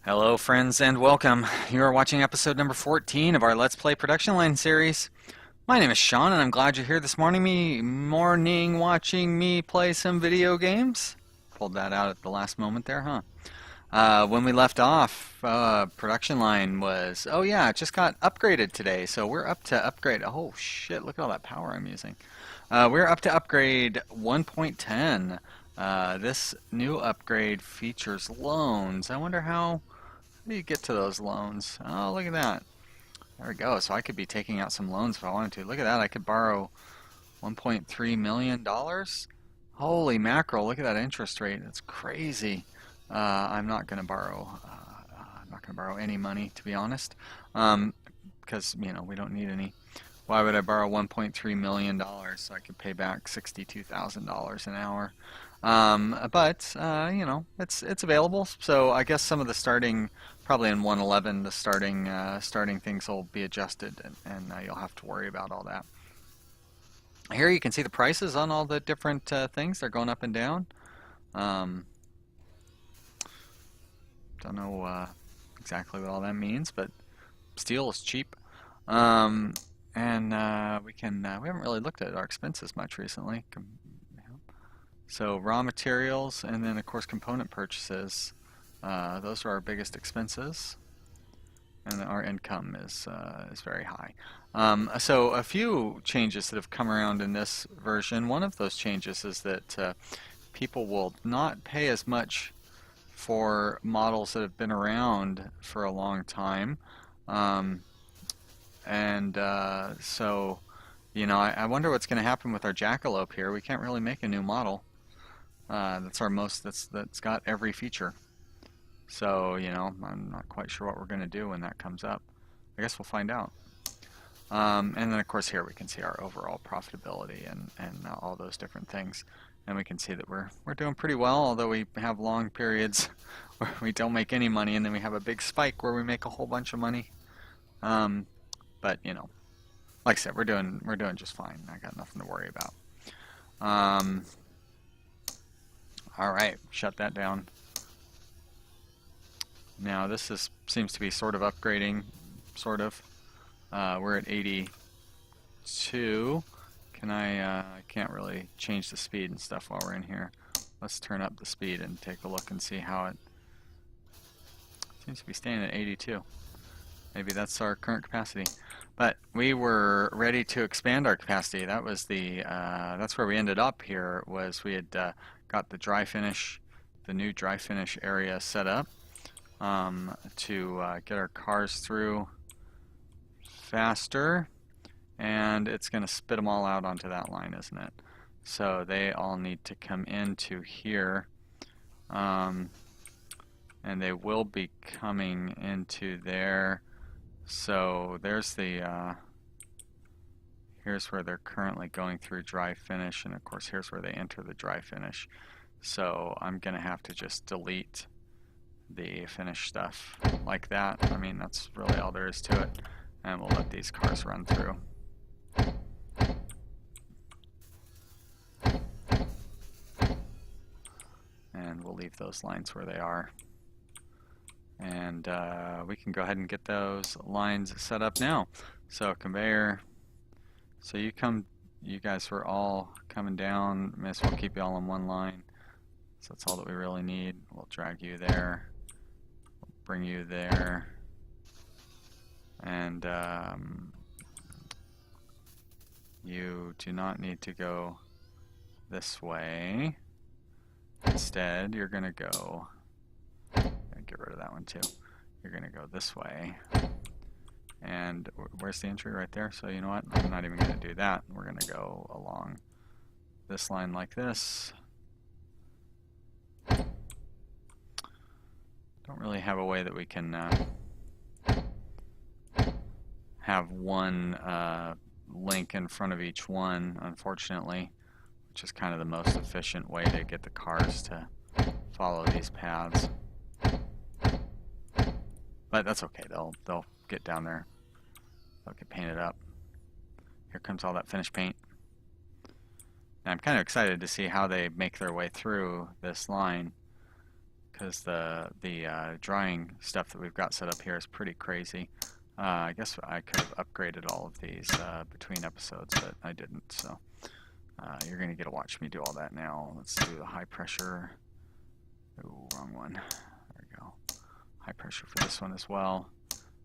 Hello, friends, and welcome. You are watching episode number 14 of our Let's Play Production Line series. My name is Sean, and I'm glad you're here this morning watching me play some video games. Pulled that out at the last moment there, huh? When we left off, production line was, oh yeah, it just got upgraded today, so we're up to upgrade. Oh shit, look at all that power I'm using. We're up to upgrade 1.10. This new upgrade features loans. I wonder how do you get to those loans? Oh, look at that. There we go. So I could be taking out some loans if I wanted to. Look at that. I could borrow $1.3 million. Holy mackerel. Look at that interest rate. That's crazy. I'm not going to borrow. I'm not going to borrow any money, to be honest, because we don't need any. Why would I borrow $1.3 million so I could pay back $62,000 an hour? But it's available. So I guess some of the starting, probably in 1.11, the starting things will be adjusted, and you'll have to worry about all that. Here you can see the prices on all the different things. They're going up and down. Don't know exactly what all that means, but steel is cheap. And we haven't really looked at our expenses much recently. So raw materials, and then of course component purchases. Those are our biggest expenses, and our income is very high. So a few changes that have come around in this version. One of those changes is that people will not pay as much for models that have been around for a long time. So, I wonder what's going to happen with our jackalope here. We can't really make a new model. That's got every feature. So, I'm not quite sure what we're going to do when that comes up. I guess we'll find out. And then, of course, here we can see our overall profitability and all those different things. And we can see that we're doing pretty well, although we have long periods where we don't make any money, and then we have a big spike where we make a whole bunch of money. But like I said, we're doing just fine. I got nothing to worry about. All right, shut that down. Now this seems to be sort of upgrading, sort of. We're at 82. I can't really change the speed and stuff while we're in here. Let's turn up the speed and take a look and see how it seems to be staying at 82. Maybe that's our current capacity. But we were ready to expand our capacity. That was that's where we ended up here, was we had got the new dry finish area set up to get our cars through faster, and it's going to spit them all out onto that line, isn't it? So they all need to come into here, and they will be coming into there. So there's here's where they're currently going through dry finish, and of course here's where they enter the dry finish. So I'm gonna have to just delete the finished stuff like that. I mean, that's really all there is to it, and we'll let these cars run through. And we'll leave those lines where they are. And we can go ahead and get those lines set up now. So conveyor, so you guys were all coming down. May as well keep you all on one line. So that's all that we really need. We'll drag you there, we'll bring you there, and you do not need to go this way. Instead, you're gonna go, get rid of that one too. You're gonna go this way, and where's the entry? Right there. So you know what, I'm not even gonna do that. We're gonna go along this line like this. Don't really have a way that we can have one link in front of each one, unfortunately, which is kind of the most efficient way to get the cars to follow these paths. But that's okay. They'll get down there. They'll get painted up. Here comes all that finished paint. And I'm kind of excited to see how they make their way through this line, because the drying stuff that we've got set up here is pretty crazy. I guess I could have upgraded all of these between episodes, but I didn't. So you're going to get to watch me do all that now. Let's do the high pressure. Ooh, wrong one. There we go. High pressure for this one as well.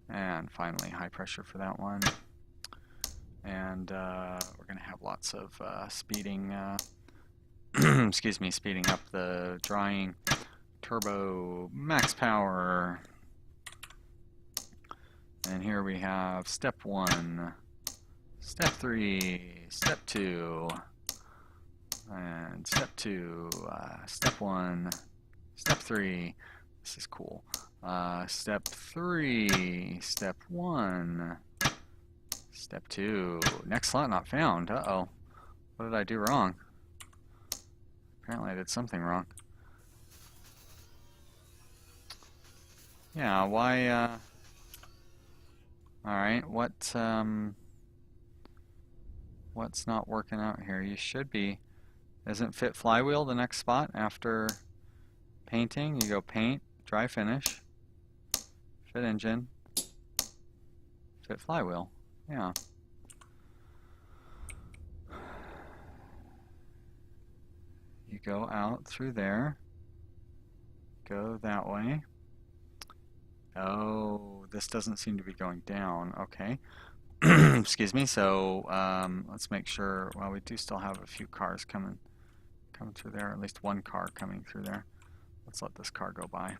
And finally, high pressure for that one. And we're going to have lots of speeding, excuse me, speeding up the drying. Turbo max power. And here we have step 1, step 3, step 2, and step 2, step 1, step 3. This is cool. Step 3, step 1, step 2. Next slot not found. Uh-oh. What did I do wrong? Apparently I did something wrong. Yeah, why, alright, what's not working out here? You should be. Isn't fit flywheel the next spot after painting? You go paint, dry finish, fit engine, fit flywheel. Yeah. You go out through there, go that way. Oh, this doesn't seem to be going down. Okay. Excuse me. So let's make sure. Well, we do still have a few cars coming through there. At least one car coming through there. Let's let this car go by.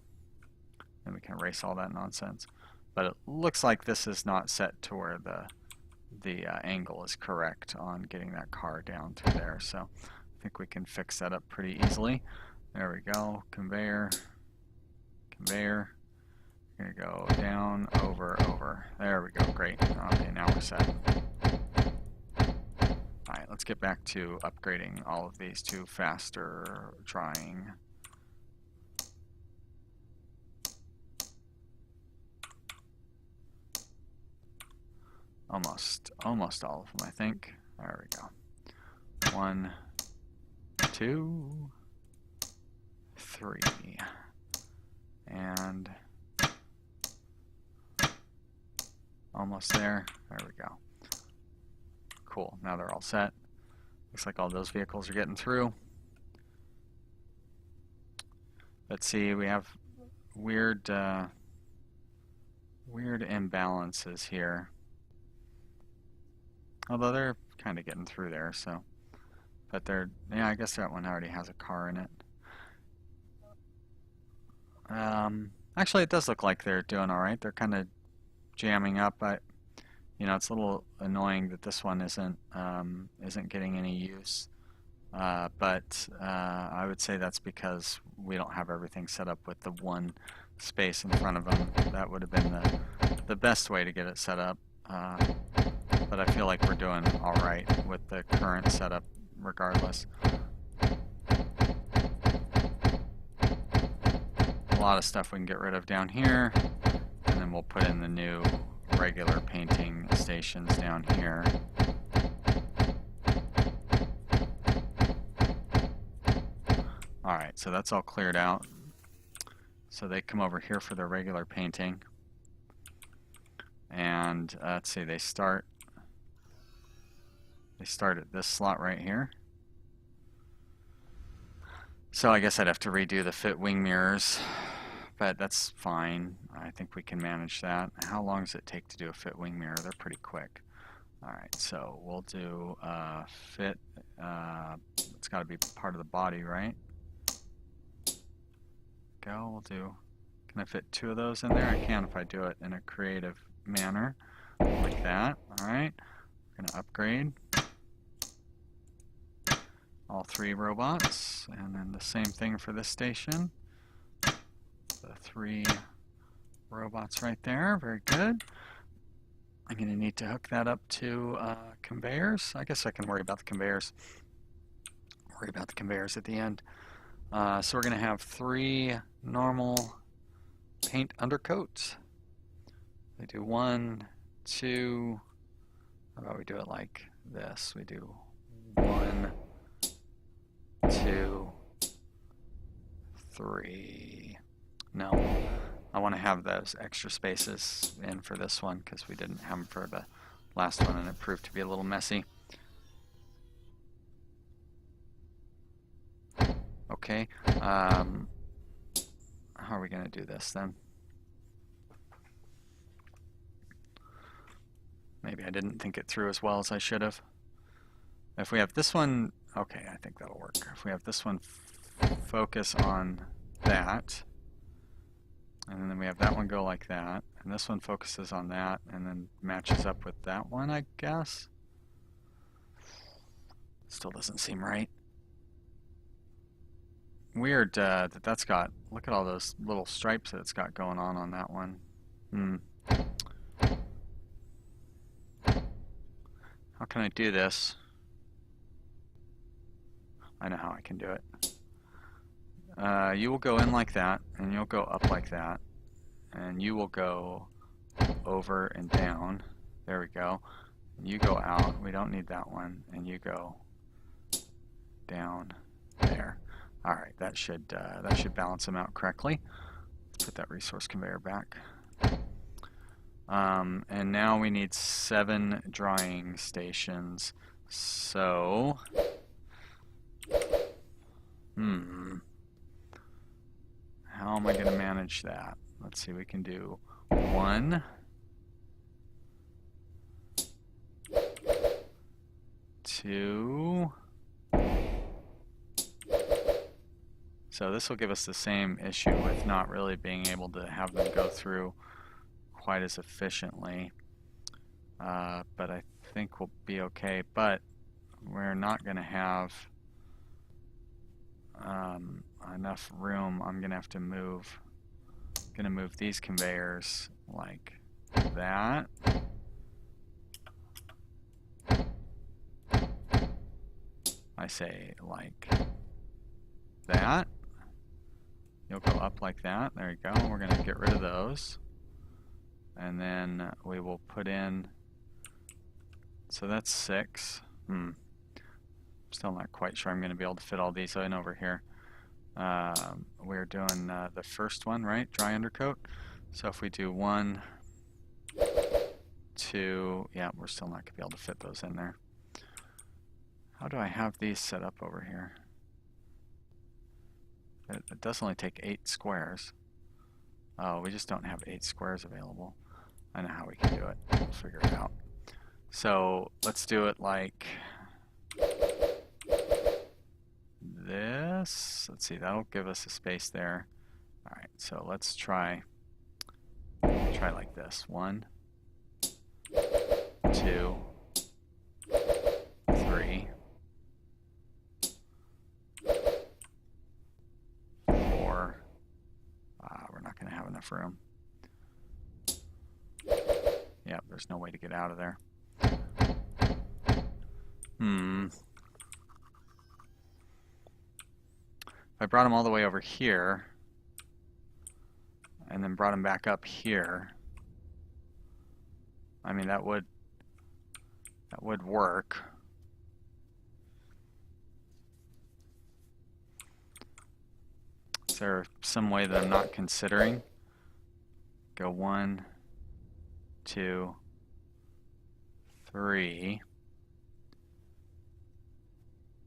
Then we can erase all that nonsense. But it looks like this is not set to where the angle is correct on getting that car down through there. So I think we can fix that up pretty easily. There we go. Conveyor. Conveyor. We're going to go down, over, over. There we go. Great. Okay, now we're set. Alright, let's get back to upgrading all of these to faster drying. Almost all of them, I think. There we go. 1, 2, 3. And almost there. There we go. Cool. Now they're all set. Looks like all those vehicles are getting through. Let's see. We have weird imbalances here. Although they're kind of getting through there. So, but yeah. I guess that one already has a car in it. Actually, it does look like they're doing all right. They're kind of jamming up, but you know, it's a little annoying that this one isn't getting any use. But I would say that's because we don't have everything set up with the one space in front of them. That would have been the best way to get it set up. But I feel like we're doing all right with the current setup, regardless. A lot of stuff we can get rid of down here, and then we'll put in the new regular painting stations down here. Alright, so that's all cleared out. So they come over here for their regular painting. And let's see, they start at this slot right here. So I guess I'd have to redo the fit wing mirrors, but that's fine. I think we can manage that. How long does it take to do a fit wing mirror? They're pretty quick. Alright, so we'll do fit. It's got to be part of the body, right? Go, we'll do. Can I fit 2 of those in there? I can if I do it in a creative manner, like that. Alright, we're going to upgrade all 3 robots, and then the same thing for this station. The 3 robots right there. Very good. I'm going to need to hook that up to conveyors. I guess I can worry about the conveyors. Worry about the conveyors at the end. So we're going to have 3 normal paint undercoats. We do 1, 2. How about we do it like this? We do 1, 2, 3. No. I want to have those extra spaces in for this one because we didn't have them for the last one and it proved to be a little messy. Okay. How are we going to do this then? Maybe I didn't think it through as well as I should have. If we have this one, okay, I think that'll work. If we have this one focus on that, and then we have that one go like that, and this one focuses on that, and then matches up with that one, I guess. Still doesn't seem right. Weird that's got, look at all those little stripes that it's got going on that one. How can I do this? I know how I can do it. You will go in like that, and you'll go up like that, and you will go over and down. There we go. You go out. We don't need that one, and you go down there. All right, that should balance them out correctly. Let's put that resource conveyor back. And now we need 7 drying stations. So, how am I going to manage that? Let's see, we can do 1, 2. So this will give us the same issue with not really being able to have them go through quite as efficiently. But I think we'll be okay. But we're not going to have enough room. I'm going to have to move. Going to move these conveyors like that. I say like that. You'll go up like that. There you go. We're going to get rid of those. And then we will put in, so that's 6. Still not quite sure I'm going to be able to fit all these in over here. We're doing the first one, right? Dry undercoat. So if we do 1, 2, yeah, we're still not going to be able to fit those in there. How do I have these set up over here? It does only take 8 squares. Oh, we just don't have 8 squares available. I know how we can do it. We'll figure it out. So let's do it like this. Let's see, that'll give us a space there. All right, so let's try like this. 1, 2, 3, 4. We're not going to have enough room. Yep, there's no way to get out of there. If I brought them all the way over here and then brought them back up here, I mean that would work. Is there some way that I'm not considering? Go 1, 2, 3,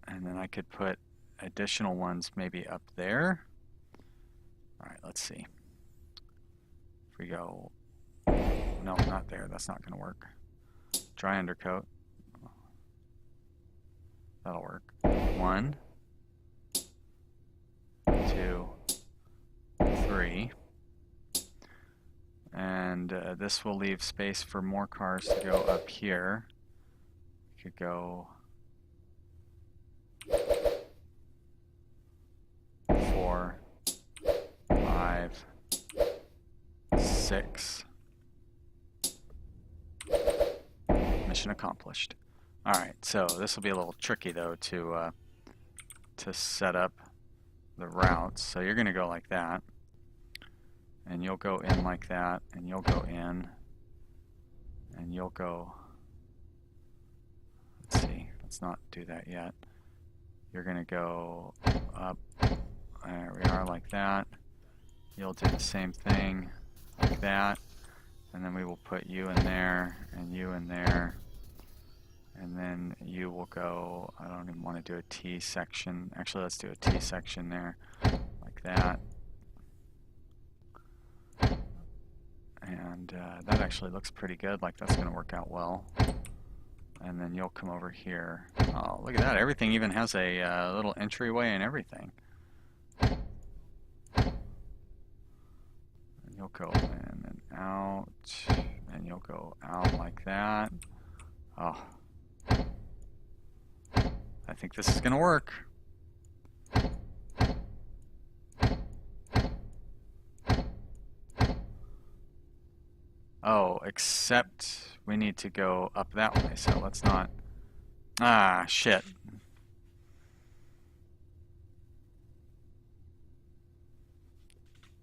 and then I could put additional ones maybe up there. All right, let's see. If we go, no, not there, that's not going to work. Dry undercoat, that'll work. 1, 2, 3. And this will leave space for more cars to go up here. We could go 4, 5, 6. Mission accomplished. All right, so this will be a little tricky though to set up the routes. So you're going to go like that, and you'll go in like that, and you'll go in, and you'll go. Let's see. Let's not do that yet. You're going to go up. There we are, like that. You'll do the same thing like that, and then we will put you in there and you in there, and then you will go, I don't even want to do a T section. Actually, let's do a T section there like that. And that actually looks pretty good, like that's going to work out well. And then you'll come over here. Oh, look at that. Everything even has a little entryway and everything. And you'll go in and out, and you'll go out like that. Oh, I think this is going to work. Oh, except we need to go up that way, so let's not. Ah, shit.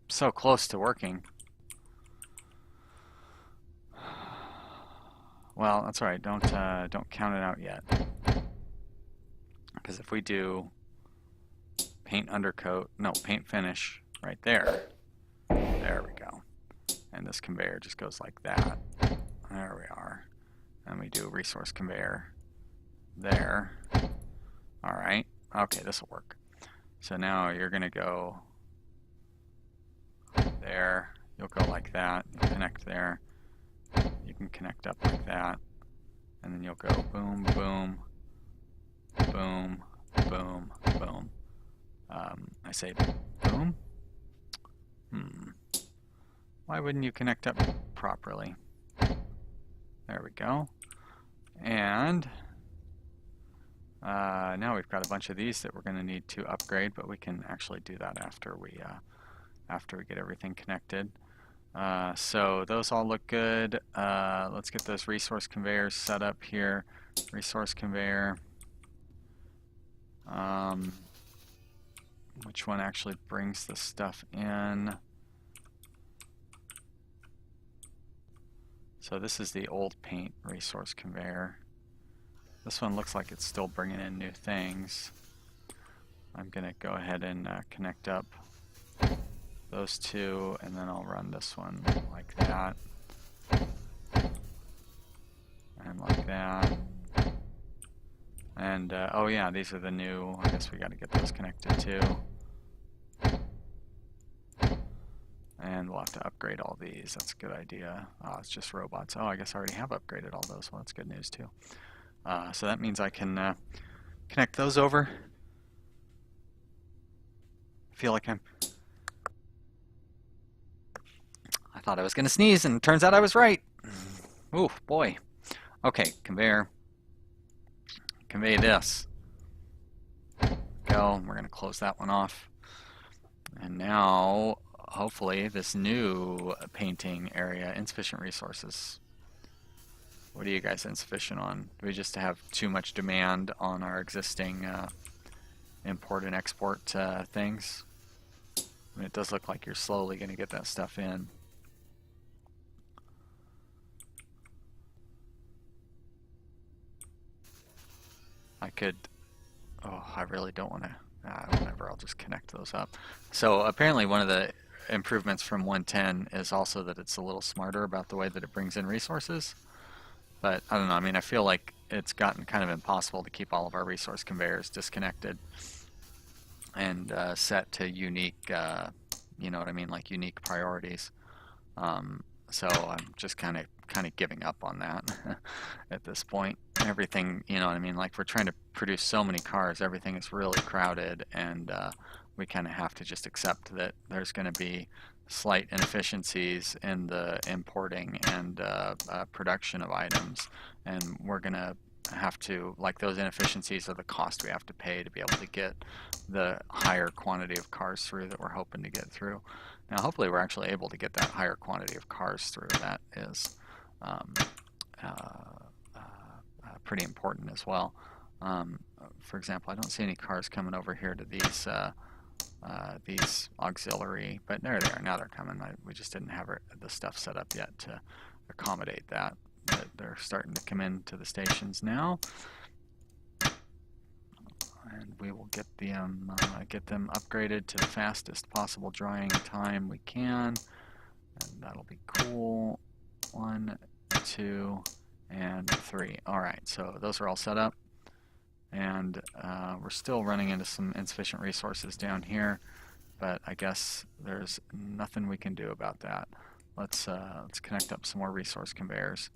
So close to working. Well, that's all right. Don't count it out yet. Because if we do paint undercoat, no, paint finish right there. There we go. And this conveyor just goes like that. There we are. And we do resource conveyor there. All right. Okay, this will work. So now you're going to go there. You'll go like that. You'll connect there. You can connect up like that. And then you'll go boom, boom, boom, boom, boom. I say boom. Why wouldn't you connect up properly? There we go. And now we've got a bunch of these that we're going to need to upgrade, but we can actually do that after we get everything connected. So those all look good. Let's get those resource conveyors set up here. Resource conveyor. Which one actually brings the stuff in? So this is the old paint resource conveyor. This one looks like it's still bringing in new things. I'm going to go ahead and connect up those two, and then I'll run this one like that. And like that. And, oh yeah, these are the new, I guess we got to get those connected too. And we'll have to upgrade all these. That's a good idea. Oh, it's just robots. Oh, I guess I already have upgraded all those. Well, that's good news too. So that means I can connect those over. I feel like I thought I was going to sneeze, and it turns out I was right. Ooh, boy. Okay, conveyor. Convey this. Go. We're going to close that one off. And now, hopefully, this new painting area, insufficient resources. What are you guys insufficient on? Do we just have too much demand on our existing import and export things? I mean, it does look like you're slowly going to get that stuff in. I could, oh, I really don't want to, whatever, I'll just connect those up. So apparently one of the improvements from 1.10 is also that it's a little smarter about the way that it brings in resources. But I don't know, I mean, I feel like it's gotten kind of impossible to keep all of our resource conveyors disconnected and set to unique, you know what I mean, like unique priorities. So I'm just kind of giving up on that at this point. Everything, you know what I mean, like we're trying to produce so many cars, everything is really crowded, and we kind of have to just accept that there's going to be slight inefficiencies in the importing and production of items, and we're going to have to, like, those inefficiencies are the cost we have to pay to be able to get the higher quantity of cars through that we're hoping to get through. Now hopefully we're actually able to get that higher quantity of cars through. That is pretty important as well. For example, I don't see any cars coming over here to these auxiliary, but there they are. Now they're coming. We just didn't have the stuff set up yet to accommodate that. But they're starting to come into the stations now. and we will get them upgraded to the fastest possible drying time we can, and that'll be cool. 1, 2, and 3. Alright, so those are all set up, and we're still running into some insufficient resources down here, but I guess there's nothing we can do about that. Let's connect up some more resource conveyors,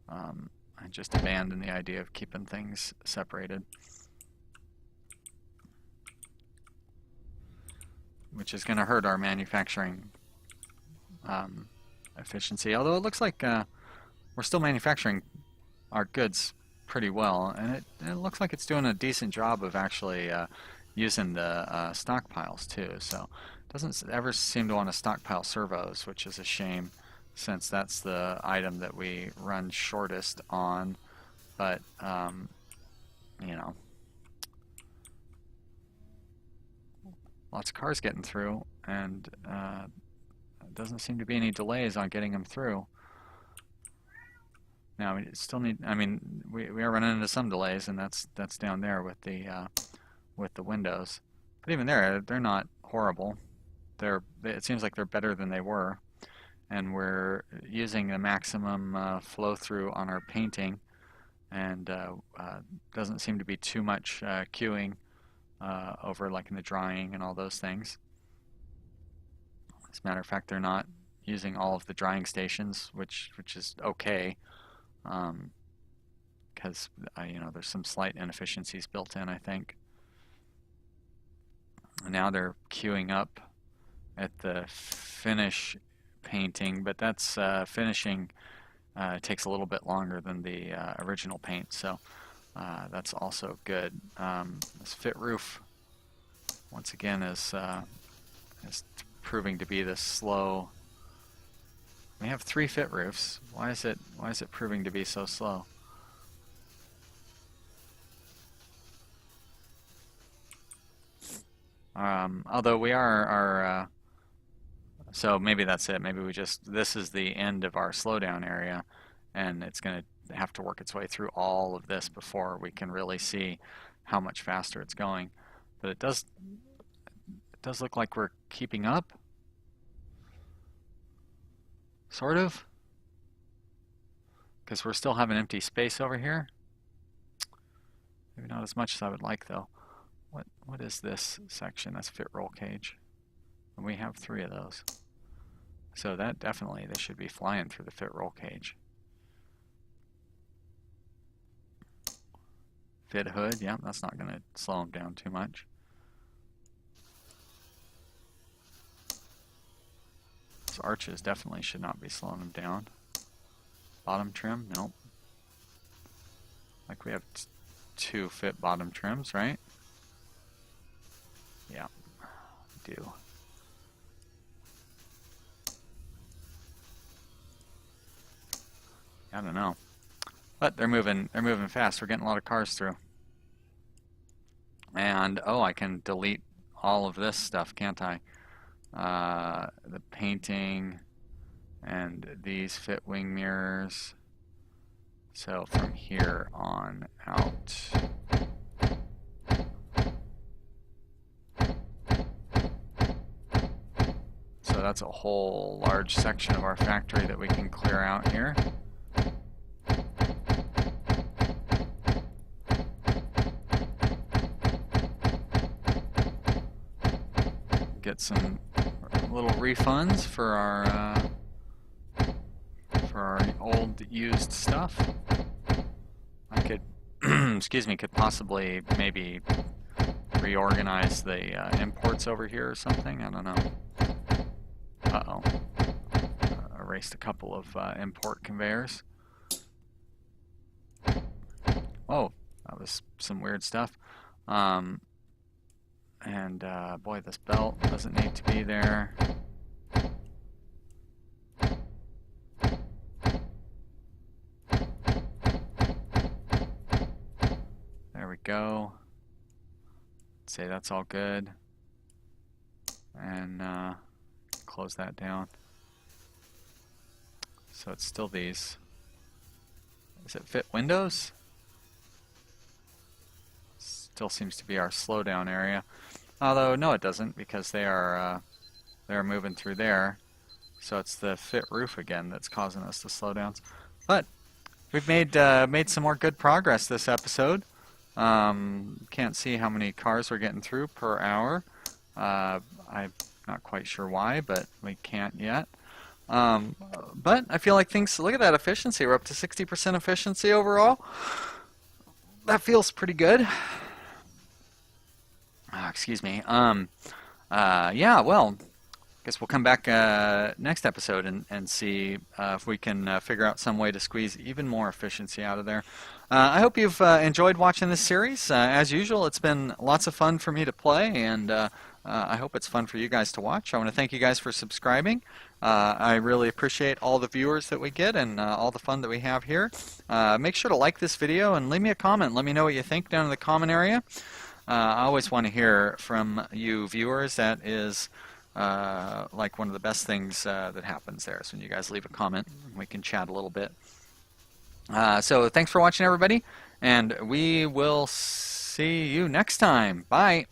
and just abandon the idea of keeping things separated, which is going to hurt our manufacturing efficiency, although it looks like we're still manufacturing our goods pretty well, and it looks like it's doing a decent job of actually using the stockpiles too. So it doesn't ever seem to want to stockpile servos, which is a shame, since that's the item that we run shortest on. But you know, lots of cars getting through, and doesn't seem to be any delays on getting them through. Now we still need, I mean, we are running into some delays, and that's down there with the windows. But even there, they're not horrible. It seems like they're better than they were, and we're using the maximum flow through on our painting, and doesn't seem to be too much queuing over like in the drying and all those things. As a matter of fact, they're not using all of the drying stations, which is okay, because you know, there's some slight inefficiencies built in, I think. Now they're queuing up at the finish painting, but that's finishing takes a little bit longer than the original paint, so that's also good. This fit roof, once again, is proving to be this slow. We have 3 fit roofs. Why is it proving to be so slow? Although we are so maybe that's it. Maybe this is the end of our slowdown area, and it's going to have to work its way through all of this before we can really see how much faster it's going. But it does look like we're keeping up, sort of, because we're still having empty space over here. Maybe not as much as I would like, though. What is this section? That's fit roll cage, and we have 3 of those. So that definitely, they should be flying through the fit roll cage. Fit hood, yeah, that's not going to slow them down too much. Those arches definitely should not be slowing them down. Bottom trim, nope. Like we have 2 fit bottom trims, right? Yeah, we do. I don't know, but they're moving fast. We're getting a lot of cars through, and oh, I can delete all of this stuff, can't I? The painting and these fit wing mirrors. So from here on out, so that's a whole large section of our factory that we can clear out here. Get some little refunds for our old used stuff. I could excuse me, could possibly maybe reorganize the imports over here or something. I don't know. Uh-oh. Erased a couple of import conveyors. Oh, that was some weird stuff. And boy, this belt doesn't need to be there. There we go. Let's say that's all good. And close that down. So it's still these. Does it fit windows? Still still seems to be our slowdown area. Although, no, it doesn't, because they're moving through there. So it's the fit roof again that's causing us the slowdowns. But we've made some more good progress this episode. Can't see how many cars we're getting through per hour. I'm not quite sure why, but we can't yet. But I feel like things, look at that efficiency. We're up to 60% efficiency overall. That feels pretty good. Excuse me. Yeah, well, I guess we'll come back next episode and see if we can figure out some way to squeeze even more efficiency out of there. I hope you've enjoyed watching this series. As usual, it's been lots of fun for me to play, and I hope it's fun for you guys to watch. I want to thank you guys for subscribing. I really appreciate all the viewers that we get and all the fun that we have here. Make sure to like this video and leave me a comment. Let me know what you think down in the comment area. I always want to hear from you viewers. That is like one of the best things that happens there. So when you guys leave a comment, we can chat a little bit. So thanks for watching, everybody, and we will see you next time. Bye.